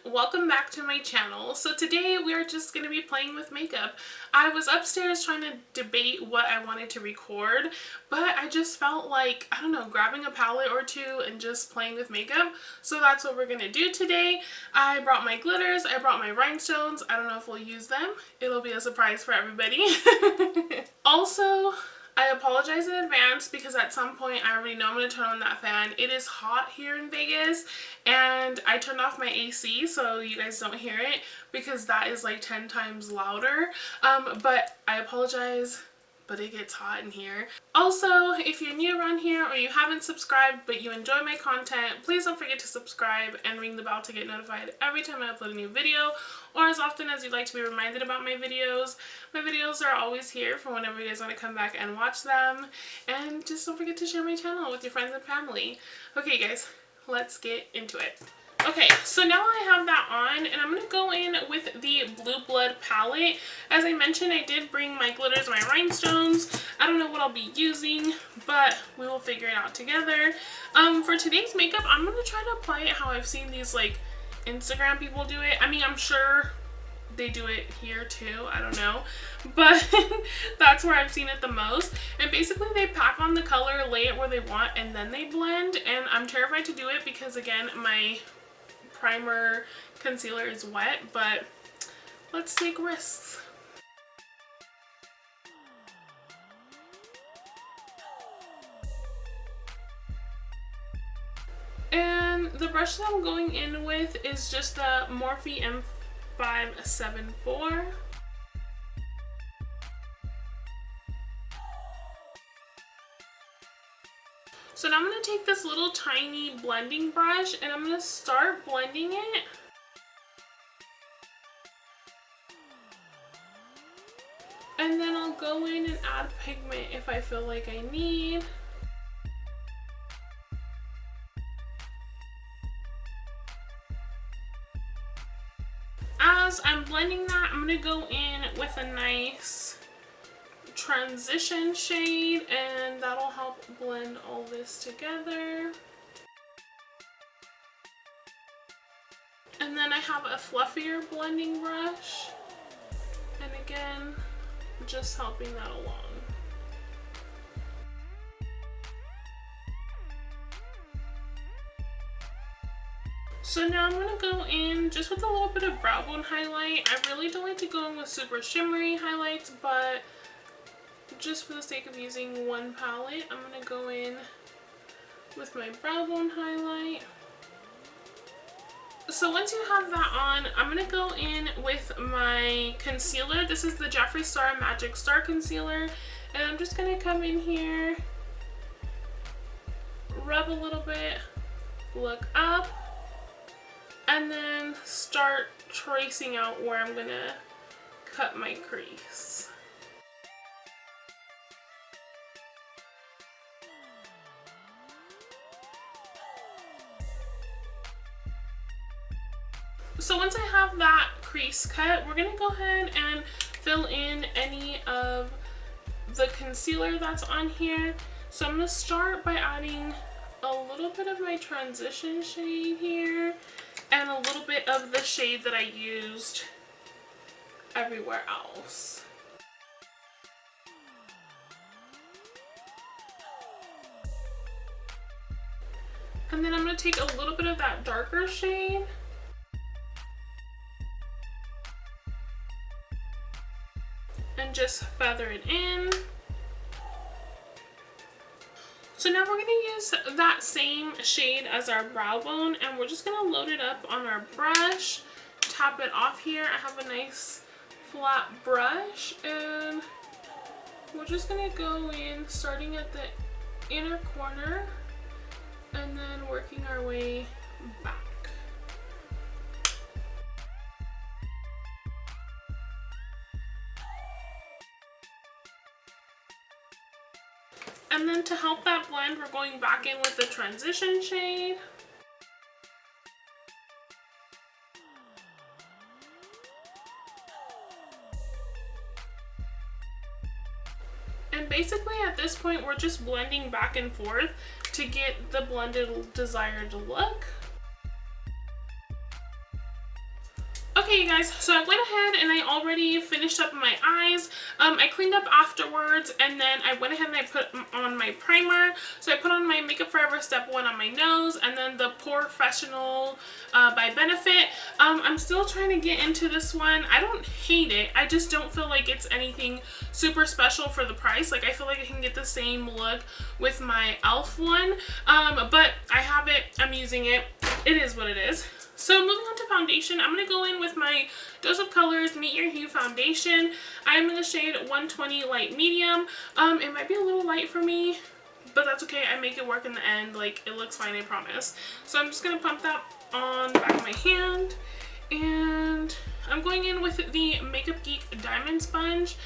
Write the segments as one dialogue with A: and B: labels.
A: welcome back to my channel. So today we are just going to be playing with makeup. I was upstairs trying to debate what I wanted to record, but I just felt like, I don't know, grabbing a palette or two and just playing with makeup. So that's what we're going to do today. I brought my glitters, I brought my rhinestones. I don't know if we'll use them. It'll be a surprise for everybody. Also, I apologize in advance because at some point I already know I'm going to turn on that fan. It is hot here in Vegas and I turned off my AC so you guys don't hear it because that is like 10 times louder. But I apologize, but it gets hot in here. Also, if you're new around here or you haven't subscribed but you enjoy my content, please don't forget to subscribe and ring the bell to get notified every time I upload a new video, or as often as you'd like to be reminded about my videos. My videos are always here for whenever you guys want to come back and watch them. And just don't forget to share my channel with your friends and family. Okay guys, let's get into it. Okay, so now I have that on and I'm going to go in with the Blue Blood palette. As I mentioned, I did bring my glitters, my rhinestones. I don't know what I'll be using, but we will figure it out together. For today's makeup, I'm going to try to apply it how I've seen these like Instagram people do it. I mean, I'm sure they do it here too, I don't know, but that's where I've seen it the most. And basically they pack on the color, lay it where they want, and then they blend. And I'm terrified to do it because again, my primer concealer is wet, but let's take risks. And the brush that I'm going in with is just the Morphe M574. So now I'm going to take this little tiny blending brush and I'm going to start blending it. And then I'll go in and add pigment if I feel like I need. As I'm blending that, I'm going to go in with a nice transition shade and that'll help blend all this together. And then I have a fluffier blending brush, and again, just helping that along. So now I'm going to go in just with a little bit of brow bone highlight. I really don't like to go in with super shimmery highlights, but just for the sake of using one palette, I'm going to go in with my brow bone highlight. So once you have that on, I'm going to go in with my concealer. This is the Jeffree Star Magic Star Concealer. And I'm just going to come in here, rub a little bit, look up, and then start tracing out where I'm going to cut my crease. So once I have that crease cut, we're going to go ahead and fill in any of the concealer that's on here. So I'm going to start by adding a little bit of my transition shade here and a little bit of the shade that I used everywhere else. And then I'm going to take a little bit of that darker shade and just feather it in. So now we're going to use that same shade as our brow bone and we're just going to load it up on our brush, tap it off here. I have a nice flat brush and we're just going to go in starting at the inner corner and then working our way back. And then to help that blend, we're going back in with the transition shade. And basically at this point, we're just blending back and forth to get the blended desired look. Okay, you guys, so I went ahead and I already finished up my eyes. I cleaned up afterwards, and then I went ahead and I put on my primer. So I put on my Makeup Forever Step 1 on my nose, and then the POREfessional by Benefit. I'm still trying to get into this one. I don't hate it. I just don't feel like it's anything super special for the price. Like, I feel like I can get the same look with my e.l.f. one, but I have it. I'm using it. It is what it is. So moving on to foundation, I'm going to go in with my Dose of Colors Meet Your Hue foundation. I'm in the shade 120 Light Medium. It might be a little light for me, but that's okay. I make it work in the end. Like, it looks fine, I promise. So I'm just going to pump that on the back of my hand. And I'm going in with the Makeup Geek Diamond Sponge.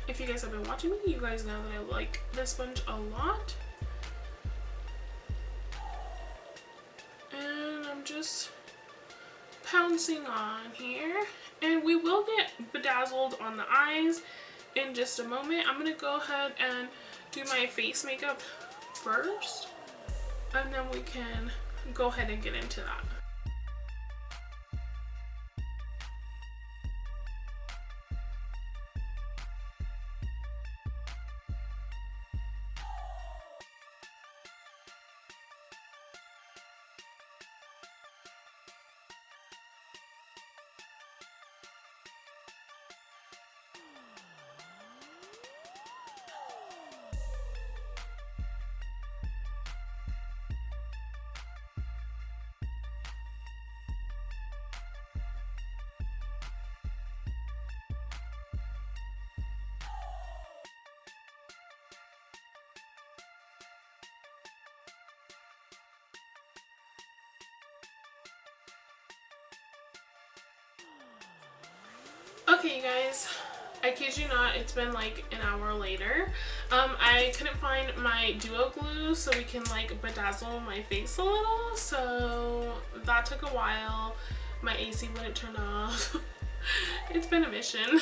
A: If you guys have been watching me, you guys know that I like this sponge a lot. And I'm just pouncing on here, and we will get bedazzled on the eyes in just a moment. I'm gonna go ahead and do my face makeup first, and then we can go ahead and get into that. Okay, you guys, I kid you not, it's been like an hour later. I couldn't find my duo glue so we can like bedazzle my face a little, so that took a while. My AC wouldn't turn off. It's been a mission.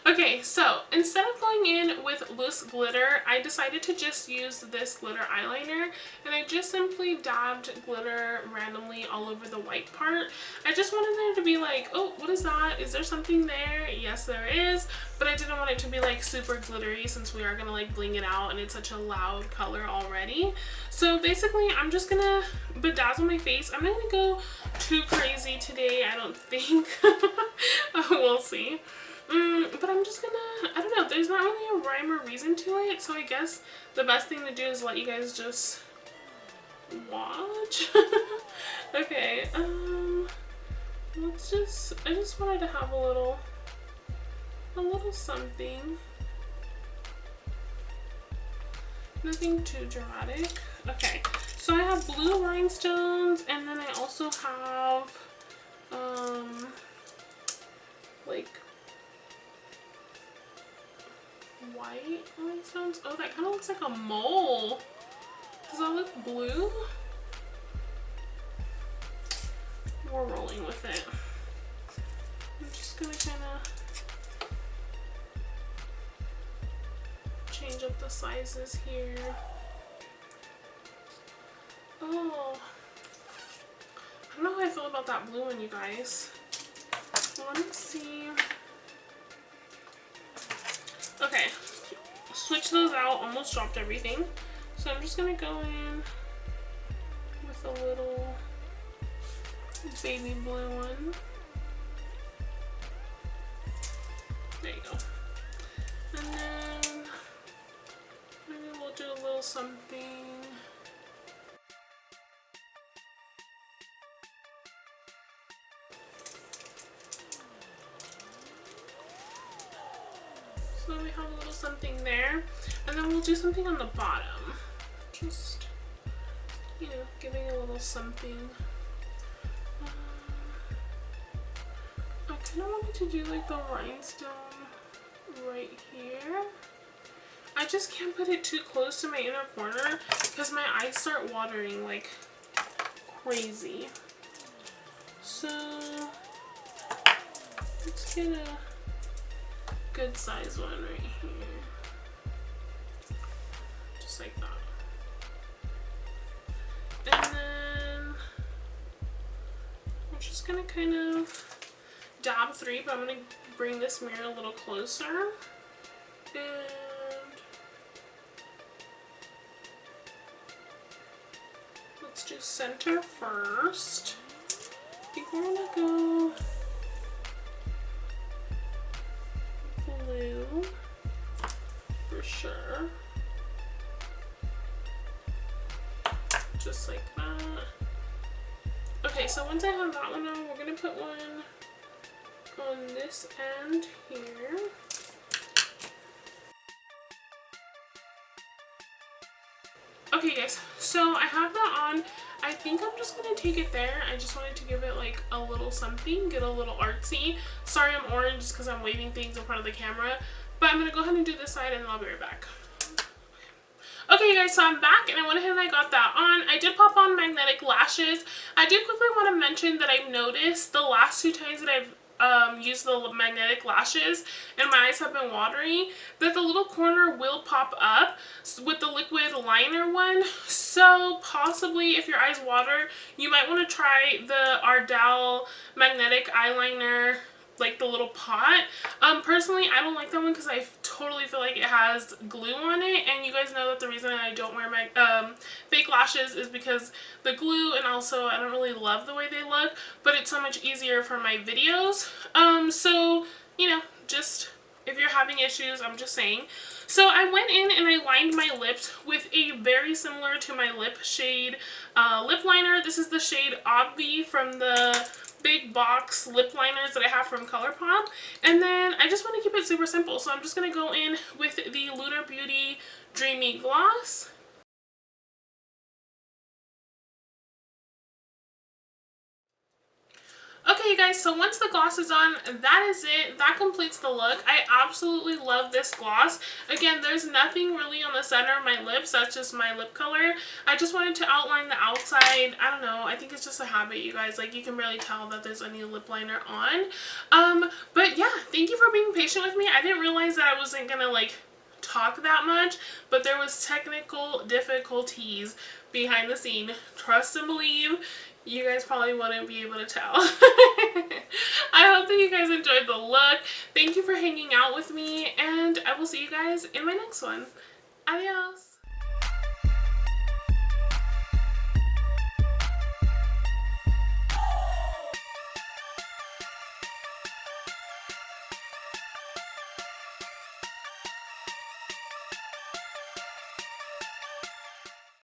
A: Okay, so instead of going in with loose glitter, I decided to just use this glitter eyeliner, and I just simply dabbed glitter randomly all over the white part. I just wanted there to be like, oh, what is that? Is there something there? Yes, there is, but I didn't want it to be like super glittery since we are gonna like bling it out and it's such a loud color already. So basically, I'm just gonna bedazzle my face. I'm not gonna go too crazy today, I don't think. We'll see. But I'm just gonna, I don't know, there's not really a rhyme or reason to it, so I guess the best thing to do is let you guys just watch. Okay, let's just, I just wanted to have a little something. Nothing too dramatic. Okay, so I have blue rhinestones, and then I also have, like, white rhinestones. Oh, that kind of looks like a mole. Does that look blue? We're rolling with it. I'm just gonna kind of change up the sizes here. Oh, I don't know how I feel about that blue one, you guys. Let me see. Okay, switch those out, almost dropped everything. So I'm just gonna go in with a little baby blue one. There you go. And then maybe we'll do a little something. So we have a little something there, and then we'll do something on the bottom. Just, you know, giving a little something. I kind of wanted to do like the rhinestone right here. I just can't put it too close to my inner corner because my eyes start watering like crazy. So let's get a good size one right here, just like that. And then we're just just gonna kind of dab 3, but I'm gonna bring this mirror a little closer. And let's do center first. I think we're gonna go blue for sure. Just like that. Okay, so once I have that one on, we're gonna put one on this end here. Okay guys, so I have that on. I think I'm just gonna take it there. I just wanted to give it like a little something, get a little artsy. Sorry I'm orange just because I'm waving things in front of the camera. But I'm gonna go ahead and do this side and then I'll be right back. Okay guys, so I'm back and I went ahead and I got that on. I did pop on magnetic lashes. I do quickly want to mention that I've noticed the last 2 times that I've used the magnetic lashes and my eyes have been watery, that the little corner will pop up with the liquid liner one. So possibly if your eyes water, you might want to try the Ardell magnetic eyeliner, like the little pot. Personally, I don't like that one because I totally feel like it has glue on it, and you guys know that the reason I don't wear my fake lashes is because the glue, and also I don't really love the way they look, but it's so much easier for my videos. So, you know, just if you're having issues, I'm just saying. So I went in and I lined my lips with a very similar to my lip shade lip liner. This is the shade Obvi from the big box lip liners that I have from ColourPop. And then I just want to keep it super simple, so I'm just going to go in with the Lunar Beauty Dreamy Gloss. Okay you guys, so once the gloss is on, that is it. That completes the look. I absolutely love this gloss. Again, there's nothing really on the center of my lips. That's just my lip color. I just wanted to outline the outside. I don't know. I think it's just a habit, you guys. Like, you can barely tell that there's any lip liner on. But yeah, thank you for being patient with me. I didn't realize that I wasn't gonna, like, talk that much, but there was technical difficulties behind the scene. Trust and believe. You guys probably wouldn't be able to tell. I hope that you guys enjoyed the look. Thank you for hanging out with me, and I will see you guys in my next one. Adios!